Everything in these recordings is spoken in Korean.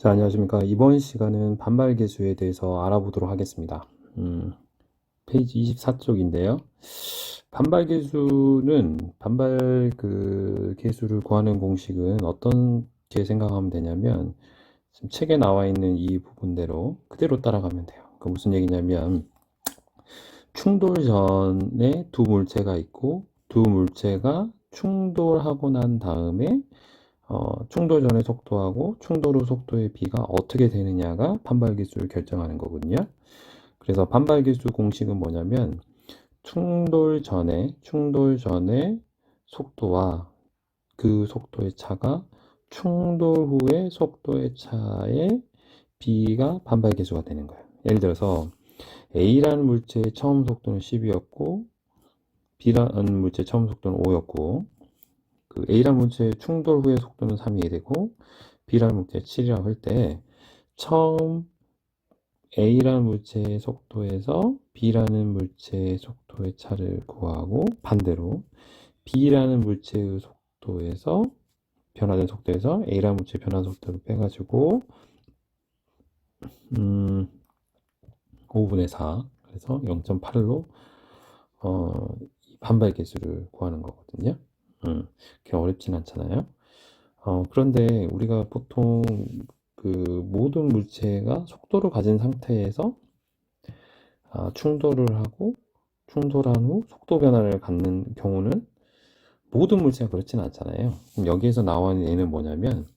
자, 안녕하십니까. 이번 시간은 반발계수에 대해서 알아보도록 하겠습니다. 페이지 24쪽인데요. 반발 계수를 구하는 공식은 어떻게 생각하면 되냐면, 지금 책에 나와 있는 이 부분대로 그대로 따라가면 돼요. 그 무슨 얘기냐면, 충돌 전에 두 물체가 있고, 두 물체가 충돌하고 난 다음에 충돌 전의 속도하고 충돌 후 속도의 비가 어떻게 되느냐가 반발계수를 결정하는 거거든요. 그래서 반발계수 공식은 뭐냐면 충돌 전의 속도와 그 속도의 차가 충돌 후의 속도의 차의 비가 반발계수가 되는 거예요. 예를 들어서 A라는 물체의 처음 속도는 10이었고 B라는 물체의 처음 속도는 5였고 그 A라는 물체의 충돌 후의 속도는 3이 되고 B라는 물체의 7이라고 할 때 처음 A라는 물체의 속도에서 B라는 물체의 속도의 차를 구하고 반대로 B라는 물체의 속도에서 변화된 속도에서 A라는 물체의 변화 속도를 빼가지고 5분의 4 그래서 0.8로 반발 계수를 구하는 거거든요. 그게 어렵진 않잖아요. 그런데 우리가 보통 그 모든 물체가 속도를 가진 상태에서 충돌을 하고 충돌한 후 속도 변화를 갖는 경우는 모든 물체가 그렇지는 않잖아요. 그럼 여기에서 나오는 얘는 뭐냐면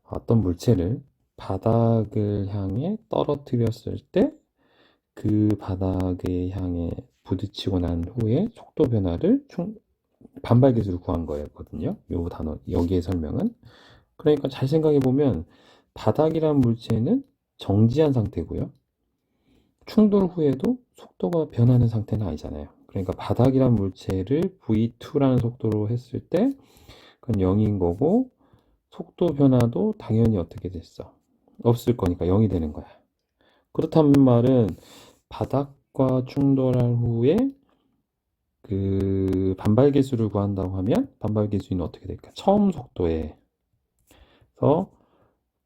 어떤 물체를 바닥을 향해 떨어뜨렸을 때 그 바닥에 향해 부딪히고 난 후에 속도 변화를 반발 계수를 구한 거였거든요. 요 단어 여기의 설명은. 그러니까 잘 생각해 보면 바닥이란 물체는 정지한 상태고요. 충돌 후에도 속도가 변하는 상태는 아니잖아요. 그러니까 바닥이란 물체를 V2라는 속도로 했을 때 그건 0인 거고 속도 변화도 당연히 어떻게 됐어? 없을 거니까 0이 되는 거야. 그렇다면 말은 바닥과 충돌한 후에 그 반발 계수를 구한다고 하면 반발 계수는 어떻게 될까? 처음 속도에서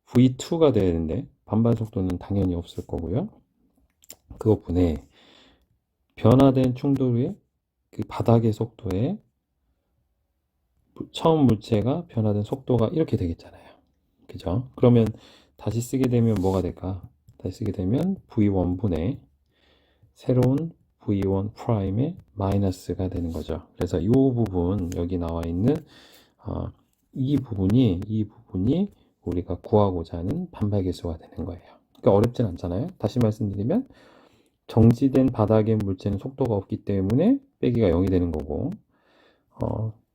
V2가 되는데 반발 속도는 당연히 없을 거고요. 그것분에 변화된 충돌 후에 그 바닥의 속도에 처음 물체가 변화된 속도가 이렇게 되겠잖아요. 그죠? 그러면 다시 쓰게 되면 뭐가 될까? 다시 쓰게 되면 V1분의 새로운 V1 프라임의 마이너스가 되는 거죠. 그래서 이 부분 여기 나와 있는 이 부분이 우리가 구하고자 하는 반발 계수가 되는 거예요. 그러니까 어렵진 않잖아요. 다시 말씀드리면 정지된 바닥의 물체는 속도가 없기 때문에 빼기가 0이 되는 거고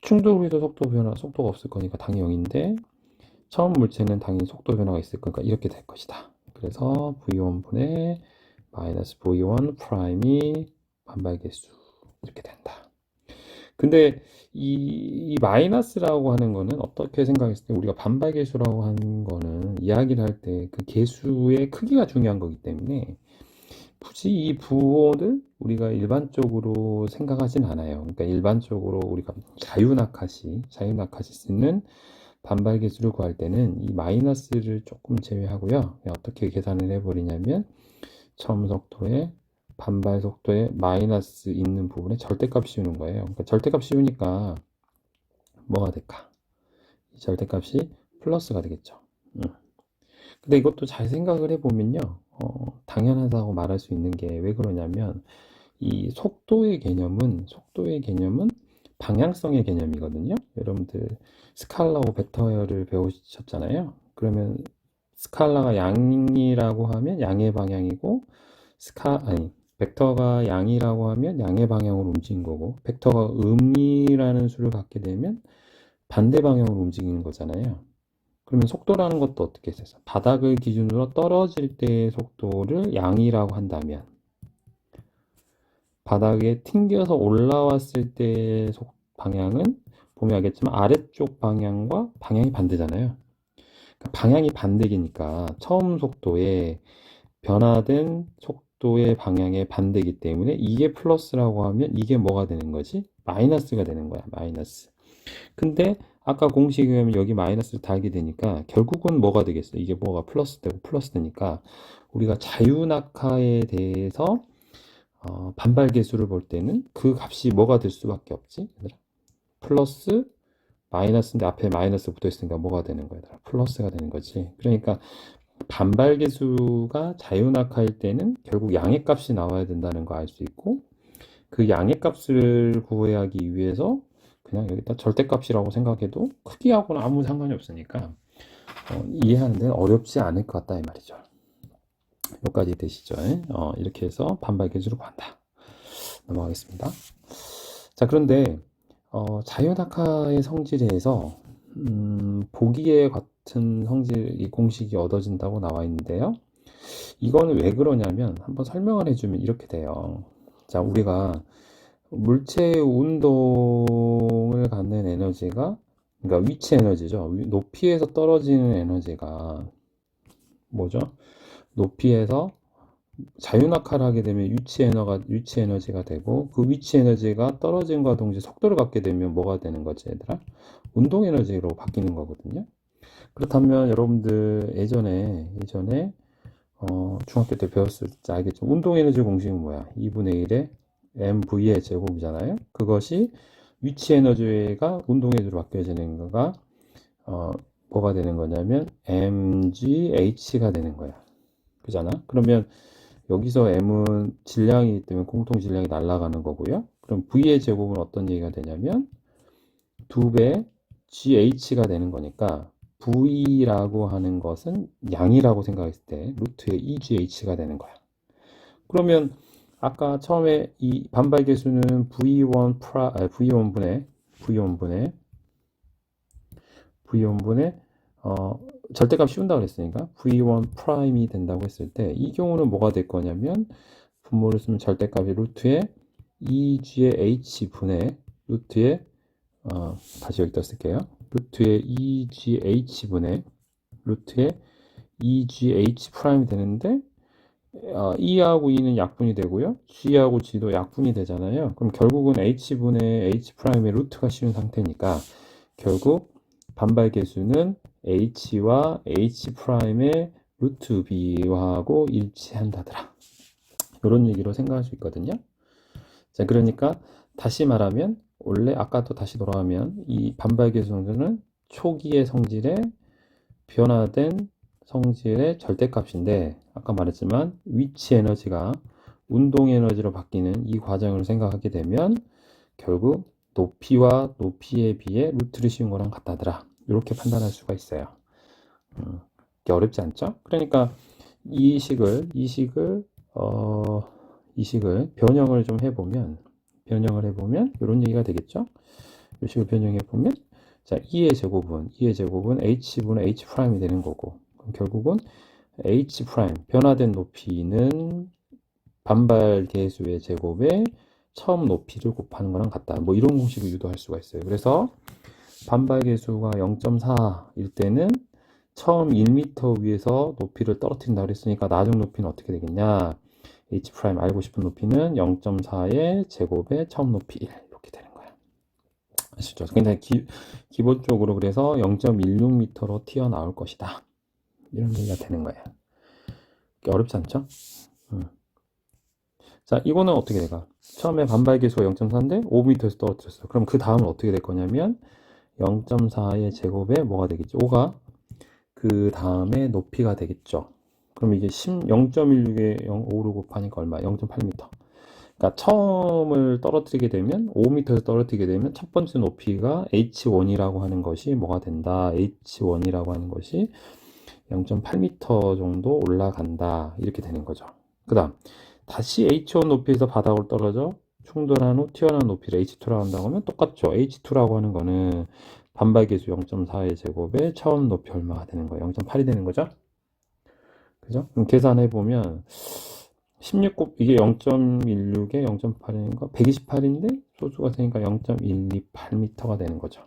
충돌 후에도 속도가 없을 거니까 당연히 0인데 처음 물체는 당연히 속도 변화가 있을 거니까 이렇게 될 것이다. 그래서 V1분의 마이너스 V1 프라임이 반발 계수 이렇게 된다. 근데 이 마이너스라고 하는 거는 어떻게 생각했을 때 우리가 반발 계수라고 하는 거는 이야기를 할 때 그 계수의 크기가 중요한 거기 때문에 굳이 이 부호를 우리가 일반적으로 생각하진 않아요. 그러니까 일반적으로 우리가 자유낙하시 쓰는 반발 계수를 구할 때는 이 마이너스를 조금 제외하고요. 어떻게 계산을 해버리냐면 처음 속도에 반발 속도에 마이너스 있는 부분에 절대값 씌우는 거예요. 그러니까 절대값 씌우니까 뭐가 될까? 이 절대값이 플러스가 되겠죠. 근데 이것도 잘 생각을 해보면요. 당연하다고 말할 수 있는 게 왜 그러냐면 이 속도의 개념은 방향성의 개념이거든요. 여러분들 스칼라고 벡터를 배우셨잖아요. 그러면 스칼라가 양이라고 하면 양의 방향이고 벡터가 양이라고 하면 양의 방향으로 움직인 거고 벡터가 음이라는 수를 갖게 되면 반대 방향으로 움직이는 거잖아요. 그러면 속도라는 것도 어떻게 했어요? 바닥을 기준으로 떨어질 때의 속도를 양이라고 한다면 바닥에 튕겨서 올라왔을 때의 방향은 보면 알겠지만 아래쪽 방향과 방향이 반대잖아요. 그러니까 방향이 반대기니까 처음 속도에 변화된 속도의 방향의 반대이기 때문에 이게 플러스라고 하면 이게 뭐가 되는 거지? 마이너스가 되는 거야. 마이너스. 근데 아까 공식에 의하면 여기 마이너스를 달게 되니까 결국은 뭐가 되겠어? 이게 뭐가 플러스 되고 플러스 되니까 우리가 자유낙하에 대해서 반발 계수를 볼 때는 그 값이 뭐가 될 수밖에 없지? 얘들아? 플러스 마이너스인데 앞에 마이너스 붙어 있으니까 뭐가 되는 거야? 얘들아? 플러스가 되는 거지. 그러니까 반발 계수가 자유낙하일 때는 결국 양의 값이 나와야 된다는 거 알 수 있고 그 양의 값을 구하기 위해서 그냥 여기다 절대값이라고 생각해도 크기하고는 아무 상관이 없으니까 이해하는 데는 어렵지 않을 것 같다 이 말이죠. 여기까지 되시죠? 이렇게 해서 반발 계수를 구한다. 넘어가겠습니다. 자, 그런데 자유낙하의 성질에서 보기에 같은 성질 이 공식이 얻어진다고 나와 있는데요. 이거는 왜 그러냐면 한번 설명을 해주면 이렇게 돼요. 자, 우리가 물체의 운동을 갖는 에너지가 그러니까 위치 에너지죠. 높이에서 떨어지는 에너지가 뭐죠? 높이에서 자유낙하를 하게 되면 위치 에너지가 되고 그 위치 에너지가 떨어짐과 동시에 속도를 갖게 되면 뭐가 되는 거지, 얘들아? 운동 에너지로 바뀌는 거거든요. 그렇다면 여러분들 예전에 중학교 때 배웠을 때 알겠죠? 운동 에너지 공식은 뭐야? 2분의 1의 mv의 제곱이잖아요. 그것이 위치 에너지가 운동 에너지로 바뀌어지는 거가 뭐가 되는 거냐면 mgh가 되는 거야. 그잖아? 그러면 여기서 m은 질량이기 때문에 공통 질량이 날아가는 거고요. 그럼 v의 제곱은 어떤 얘기가 되냐면 2배 GH가 되는 거니까 V라고 하는 것은 양이라고 생각했을 때 루트의 EGH가 되는 거야. 그러면 아까 처음에 이 반발 계수는 V1분의 절대값 씌운다고 그랬으니까 V1 프라임이 된다고 했을 때 이 경우는 뭐가 될 거냐면 분모를 쓰면 절대값이 루트의 EG의 H분의 루트의 다시 여기다 쓸게요. 루트의 EGH분의 루트의 EGH 프라임이 되는데 E하고 E는 약분이 되고요. G하고 G도 약분이 되잖아요. 그럼 결국은 H분의 H 프라임의 루트가 씌운 상태니까 결국 반발 계수는 H와 H 프라임의 루트 B하고 일치한다더라. 이런 얘기로 생각할 수 있거든요. 자, 그러니까 다시 말하면 원래 아까 또 다시 돌아가면 이 반발 계수 성질은 초기의 성질의 변화된 성질의 절대값인데 아까 말했지만 위치 에너지가 운동 에너지로 바뀌는 이 과정을 생각하게 되면 결국 높이와 높이에 비해 루트를 씌운 거랑 같다더라. 이렇게 판단할 수가 있어요. 어렵지 않죠? 그러니까 이 식을 변형을 좀 해보면 이런 얘기가 되겠죠? 이 식을 변형해 보면 자, E의 제곱은 H분의 H 프라임이 되는 거고 그럼 결국은 H 프라임 변화된 높이는 반발 계수의 제곱에 처음 높이를 곱하는 거랑 같다. 뭐 이런 공식을 유도할 수가 있어요. 그래서 반발 계수가 0.4일 때는 처음 1m 위에서 높이를 떨어뜨린다 그랬으니까 나중 높이는 어떻게 되겠냐? H 프라임 알고 싶은 높이는 0.4의 제곱의 처음 높이 1 이렇게 되는 거야. 아시죠? 굉장히 기본적으로 그래서 0.16m로 튀어나올 것이다. 이런 얘기가 되는 거예요. 어렵지 않죠? 자, 이거는 어떻게 될까? 처음에 반발 계수가 0.4인데 5m에서 떨어뜨렸어. 그럼 그 다음은 어떻게 될 거냐면 0.4의 제곱에 뭐가 되겠죠? 5가 그 다음에 높이가 되겠죠. 그럼 이게 0.16에 5를 곱하니까 얼마? 0.8m. 그러니까 처음을 떨어뜨리게 되면 5m에서 떨어뜨리게 되면 첫 번째 높이가 H1이라고 하는 것이 뭐가 된다? H1이라고 하는 것이 0.8m 정도 올라간다. 이렇게 되는 거죠. 그 다음 다시 H1 높이에서 바닥으로 떨어져 충돌한 후 튀어나온 높이를 H2라고 한다고 하면 똑같죠. H2라고 하는 거는 반발 계수 0.4의 제곱에 처음 높이 얼마가 되는 거예요? 0.8이 되는 거죠. 그죠? 그럼 계산해 보면 16곱 이게 0.16에 0.8이니까 128인데 소수가 되니까 0.128m가 되는 거죠.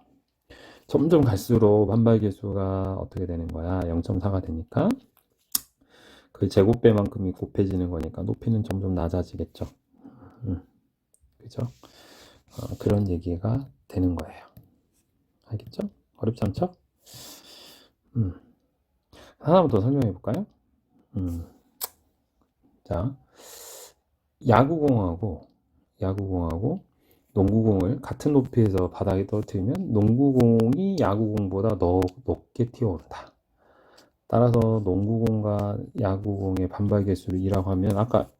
점점 갈수록 반발 계수가 어떻게 되는 거야? 0.4가 되니까 그 제곱배만큼이 곱해지는 거니까 높이는 점점 낮아지겠죠. 그죠? 그런 얘기가 되는 거예요. 알겠죠? 어렵지 않죠? 하나만 더 설명해 볼까요? 자, 야구공하고 농구공을 같은 높이에서 바닥에 떨어뜨리면 농구공이 야구공보다 높게 튀어오른다. 따라서 농구공과 야구공의 반발 개수를 2라고 하면 아까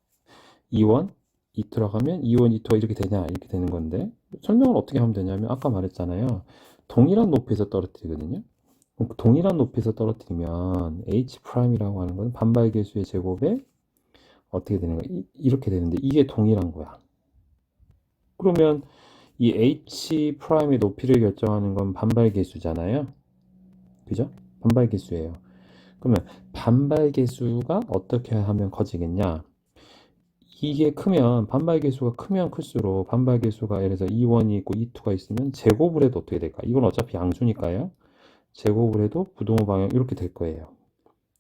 2원, 2투라고 하면 2원, 2투가 이렇게 되냐 이렇게 되는 건데 설명을 어떻게 하면 되냐면 아까 말했잖아요. 동일한 높이에서 떨어뜨리거든요. 동일한 높이에서 떨어뜨리면 H'이라고 하는 건 반발 개수의 제곱에 어떻게 되는 거야? 이렇게 되는데 이게 동일한 거야. 그러면 이 H'의 높이를 결정하는 건 반발 개수잖아요. 그죠? 반발 개수예요. 그러면 반발 개수가 어떻게 하면 커지겠냐? 이게 크면 반발 개수가 크면 클수록 반발 개수가 예를 들어서 2원이 있고 2투가 있으면 제곱을 해도 어떻게 될까? 이건 어차피 양수니까요. 제곱을 해도 부동호 방향 이렇게 될 거예요.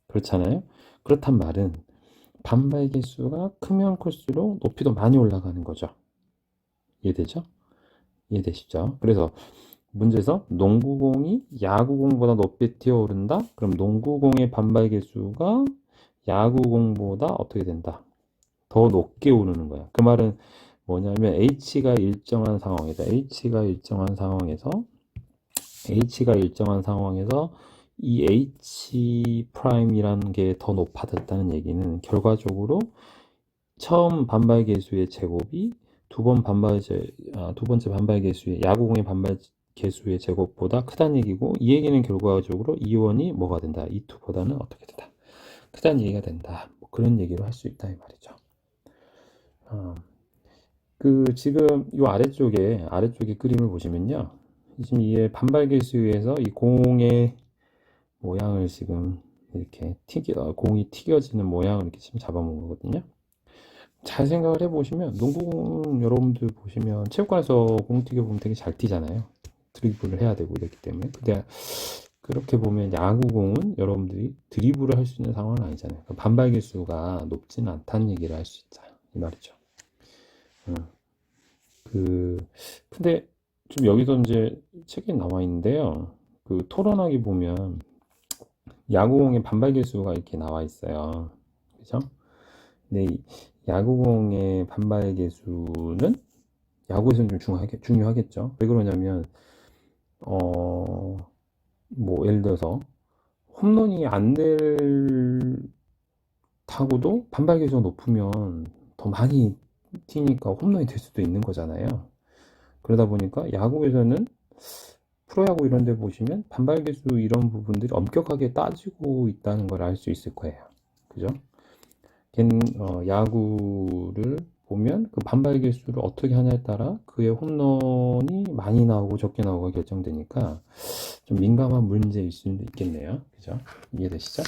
그렇잖아요. 그렇단 말은 반발 개수가 크면 클수록 높이도 많이 올라가는 거죠. 이해되죠? 이해되시죠? 그래서 문제에서 농구공이 야구공보다 높이 뛰어오른다? 그럼 농구공의 반발 개수가 야구공보다 어떻게 된다? 더 높게 오르는 거야. 그 말은 뭐냐면 H가 일정한 상황에서 이 H 프라임이라는 게 더 높아졌다는 얘기는 결과적으로 처음 반발 개수의 제곱이 두 번째 반발 개수의 야구공의 반발 개수의 제곱보다 크다는 얘기고 이 얘기는 결과적으로 이원이 뭐가 된다? E2보다는 어떻게 된다? 크다는 얘기가 된다. 뭐 그런 얘기로 할 수 있다 이 말이죠. 지금 이 아래쪽에 그림을 보시면요. 지금 이게 반발 개수에서 이 공의 모양을 지금 이렇게 공이 튀겨지는 모양을 이렇게 지금 잡아먹은 거거든요. 잘 생각을 해보시면 농구공 여러분들 보시면 체육관에서 공 튀겨보면 되게 잘 튀잖아요. 드리블을 해야 되고 이랬기 때문에. 근데 그렇게 보면 야구공은 여러분들이 드리블을 할 수 있는 상황은 아니잖아요. 반발 개수가 높지는 않다는 얘기를 할 수 있다 이 말이죠. 근데 좀 여기서 이제 책에 나와 있는데요. 토론하기 보면 야구공의 반발 개수가 이렇게 나와 있어요. 그죠? 근데 이 야구공의 반발 개수는 야구에서는 좀 중요하겠죠. 왜 그러냐면, 뭐, 예를 들어서, 홈런이 안 타고도 반발 개수가 높으면 더 많이 튀니까 홈런이 될 수도 있는 거잖아요. 그러다 보니까 야구에서는 프로야구 이런 데 보시면 반발 개수 이런 부분들이 엄격하게 따지고 있다는 걸 알 수 있을 거예요. 그죠? 야구를 보면 그 반발 개수를 어떻게 하냐에 따라 그의 홈런이 많이 나오고 적게 나오고 결정되니까 좀 민감한 문제일 수도 있겠네요. 그죠? 이해되시죠?